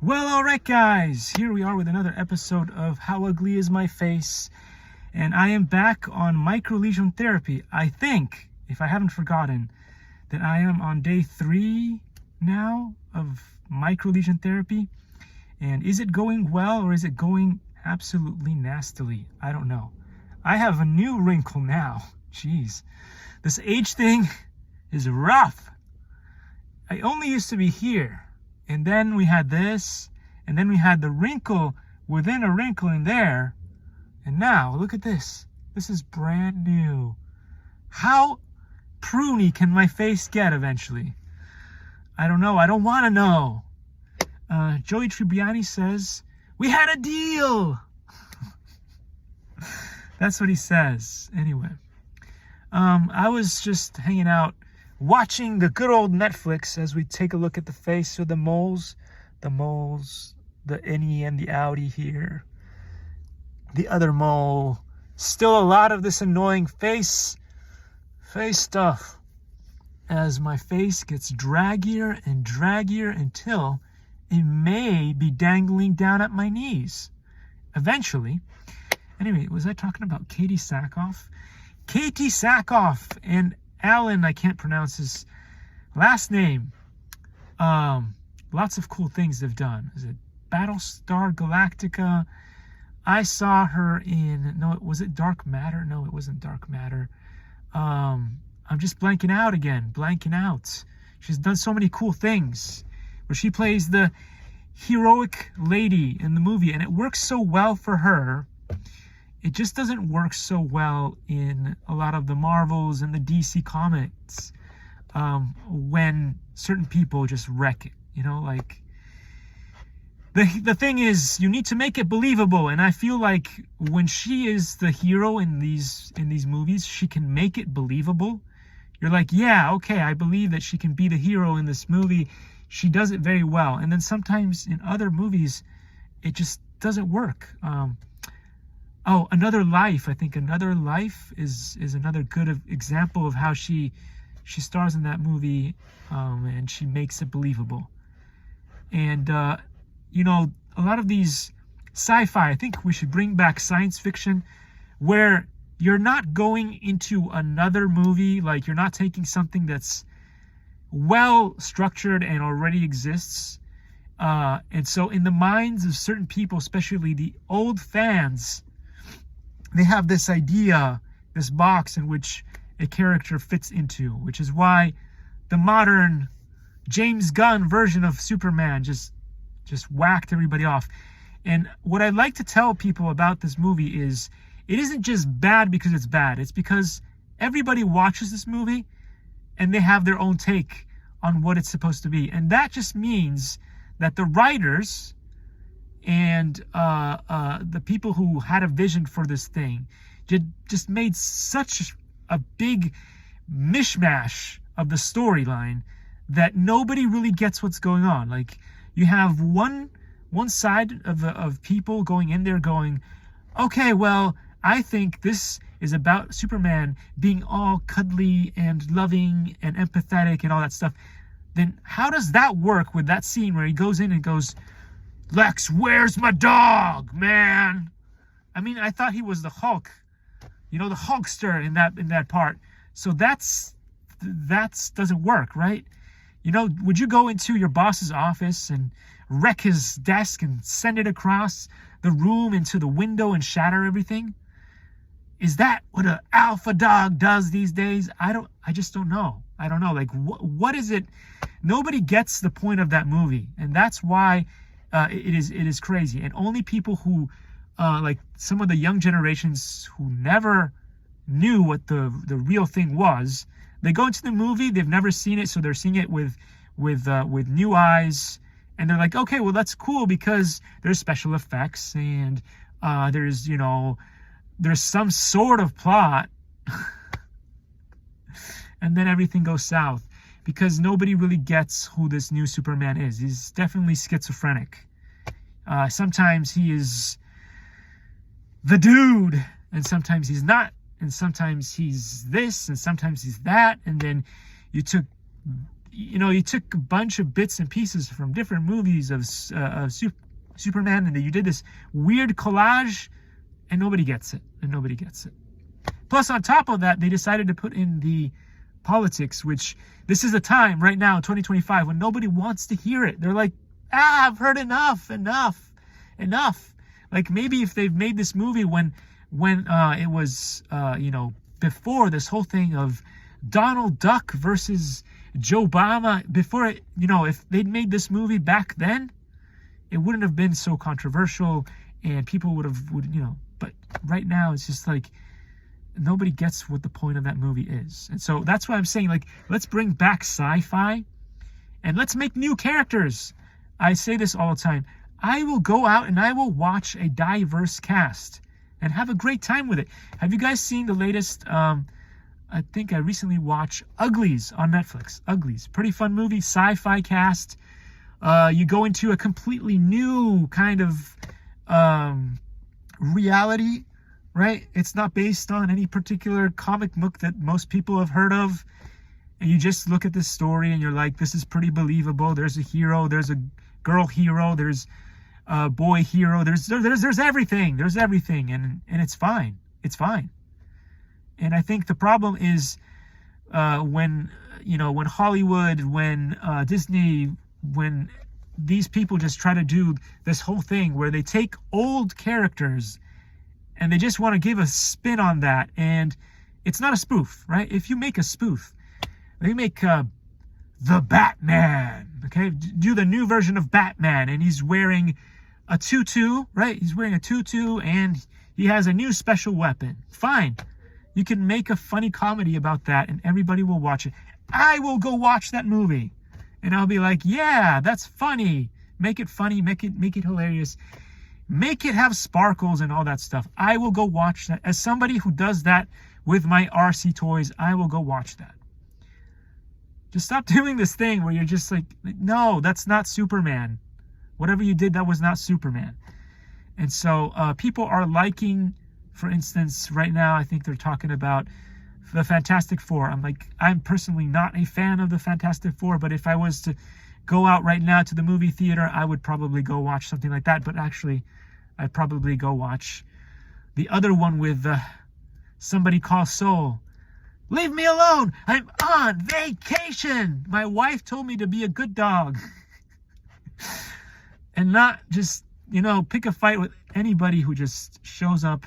Well, all right, guys, here we are with another episode of How Ugly Is My Face, and I am back on microlesion therapy. I think, if I haven't forgotten, that I am on day 3 now of microlesion therapy. And is it going well or is it going absolutely nastily? I don't know. I have a new wrinkle now. Jeez, this age thing is rough. I only used to be here. And then we had this, and then we had the wrinkle within a wrinkle in there. And now, look at this. This is brand new. How pruny can my face get eventually? I don't know. I don't want to know. Joey Tribbiani says, "We had a deal." That's what he says. Anyway, I was just hanging out, watching the good old Netflix as we take a look at the face of the moles, the innie and the outie here. The other mole. Still a lot of this annoying face stuff as my face gets draggier and draggier until it may be dangling down at my knees eventually. Anyway, was I talking about Katie Sackhoff? Katie Sackhoff and Alan, I can't pronounce his last name. Lots of cool things they've done. Is it Battlestar Galactica? I saw her in, was it Dark Matter? No, it wasn't Dark Matter. I'm just blanking out. She's done so many cool things where she plays the heroic lady in the movie, and it works so well for her. It just doesn't work so well in a lot of the Marvels and the DC comics when certain people just wreck it. You know, like the thing is, you need to make it believable, and I feel like when she is the hero in these movies, she can make it believable. You're like, yeah, okay, I believe that she can be the hero in this movie. She does it very well, and then sometimes in other movies, it just doesn't work. Another Life. I think Another Life is another good example of how she stars in that movie, and she makes it believable. And a lot of these sci-fi, I think we should bring back science fiction, where you're not going into another movie, like you're not taking something that's well structured and already exists. And so in the minds of certain people, especially the old fans, they have this idea, this box in which a character fits into, which is why the modern James Gunn version of Superman just whacked everybody off. And what I like to tell people about this movie is it isn't just bad because it's bad. It's because everybody watches this movie and they have their own take on what it's supposed to be. And that just means that the writers and the people who had a vision for this thing just made such a big mishmash of the storyline that nobody really gets what's going on. Like, you have one side of people going in there going, okay, well, I think this is about Superman being all cuddly and loving and empathetic and all that stuff. Then how does that work with that scene where he goes in and goes, "Lex, where's my dog, man?" I mean, I thought he was the Hulk, the Hulkster in that part. So that's doesn't work, right? Would you go into your boss's office and wreck his desk and send it across the room into the window and shatter everything? Is that what an alpha dog does these days? I just don't know. I don't know. Like, what is it? Nobody gets the point of that movie, and that's why it is crazy. And only people who, like some of the young generations who never knew what the real thing was, they go into the movie, they've never seen it, so they're seeing it with new eyes, and they're like, okay, well, that's cool because there's special effects and there's some sort of plot, and then everything goes south because nobody really gets who this new Superman is. He's definitely schizophrenic. Sometimes he is the dude, and sometimes he's not, and sometimes he's this, and sometimes he's that, and then you took you took a bunch of bits and pieces from different movies of Superman, and you did this weird collage, and nobody gets it. Plus, on top of that, they decided to put in the politics, which this is a time right now, 2025, when nobody wants to hear it. They're like, I've heard enough. Like, maybe if they've made this movie when it was, before this whole thing of Donald Duck versus Joe Obama, before it, if they'd made this movie back then, it wouldn't have been so controversial, and people would, but right now it's just like, nobody gets what the point of that movie is. And so that's why I'm saying, like, let's bring back sci-fi and let's make new characters. I say this all the time. I will go out and I will watch a diverse cast and have a great time with it. Have you guys seen the latest, I think I recently watched Uglies on Netflix. Uglies, pretty fun movie, sci-fi cast. You go into a completely new kind of reality, right? It's not based on any particular comic book that most people have heard of. And you just look at this story and you're like, this is pretty believable. There's a hero, there's a girl hero, there's a boy hero, there's everything. There's everything, and it's fine. It's fine. And I think the problem is when Hollywood, when Disney, when these people just try to do this whole thing where they take old characters and they just want to give a spin on that, and it's not a spoof, right? If you make a spoof, they make the Batman, okay? Do the new version of Batman, and he's wearing a tutu, right? He's wearing a tutu, and he has a new special weapon. Fine. You can make a funny comedy about that, and everybody will watch it. I will go watch that movie, and I'll be like, yeah, that's funny. Make it funny, make it hilarious. Make it have sparkles and all that stuff. I will go watch that. As somebody who does that with my RC toys, I will go watch that. Just stop doing this thing where you're just like, no, that's not Superman. Whatever you did, that was not Superman. And so people are liking, for instance, right now, I think they're talking about the Fantastic Four. I'm personally not a fan of the Fantastic Four, but if I was to go out right now to the movie theater, I would probably go watch something like that. But actually, I'd probably go watch the other one with Somebody Call Saul. Leave me alone. I'm on vacation. My wife told me to be a good dog and not just, pick a fight with anybody who just shows up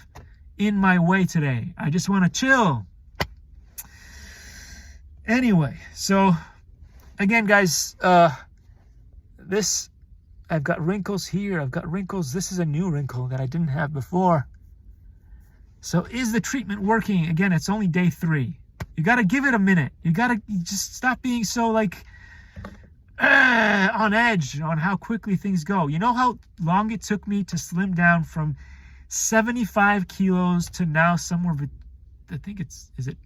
in my way today. I just want to chill. Anyway, so again, guys, I've got wrinkles here. I've got wrinkles. This is a new wrinkle that I didn't have before. So is the treatment working? Again, it's only day 3. You got to give it a minute. You just stop being so on edge on how quickly things go. You know how long it took me to slim down from 75 kilos to now somewhere, I think is it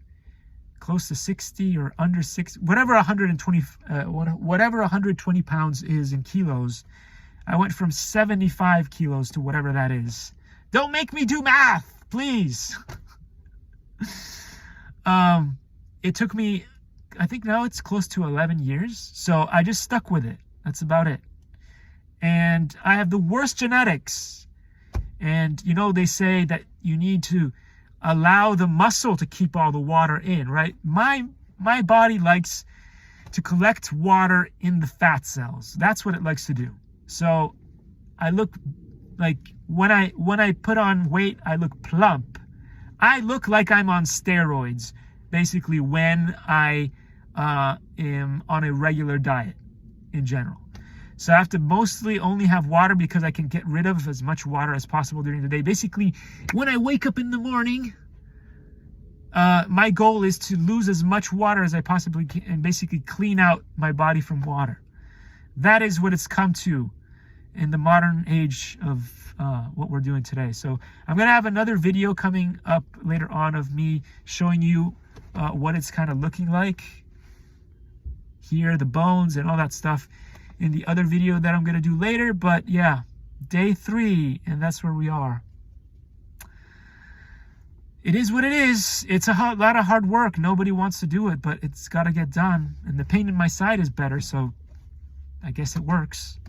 close to 60 or under 60, whatever 120 pounds is in kilos. I went from 75 kilos to whatever that is. Don't make me do math, please. It took me, I think now it's close to 11 years. So I just stuck with it. That's about it. And I have the worst genetics. And, they say that you need to allow the muscle to keep all the water in, right? My body likes to collect water in the fat cells. That's what it likes to do. So I look like, when I put on weight, I look plump. I look like I'm on steroids, basically, when I am on a regular diet in general. So I have to mostly only have water because I can get rid of as much water as possible during the day. Basically, when I wake up in the morning, my goal is to lose as much water as I possibly can and basically clean out my body from water. That is what it's come to in the modern age of what we're doing today. So I'm going to have another video coming up later on of me showing you what it's kind of looking like. Here, the bones and all that stuff in the other video that I'm going to do later. But yeah, day 3, and that's where we are. it is what it is. It's a lot of hard work. Nobody wants to do it, but it's got to get done. And the pain in my side is better, so I guess it works.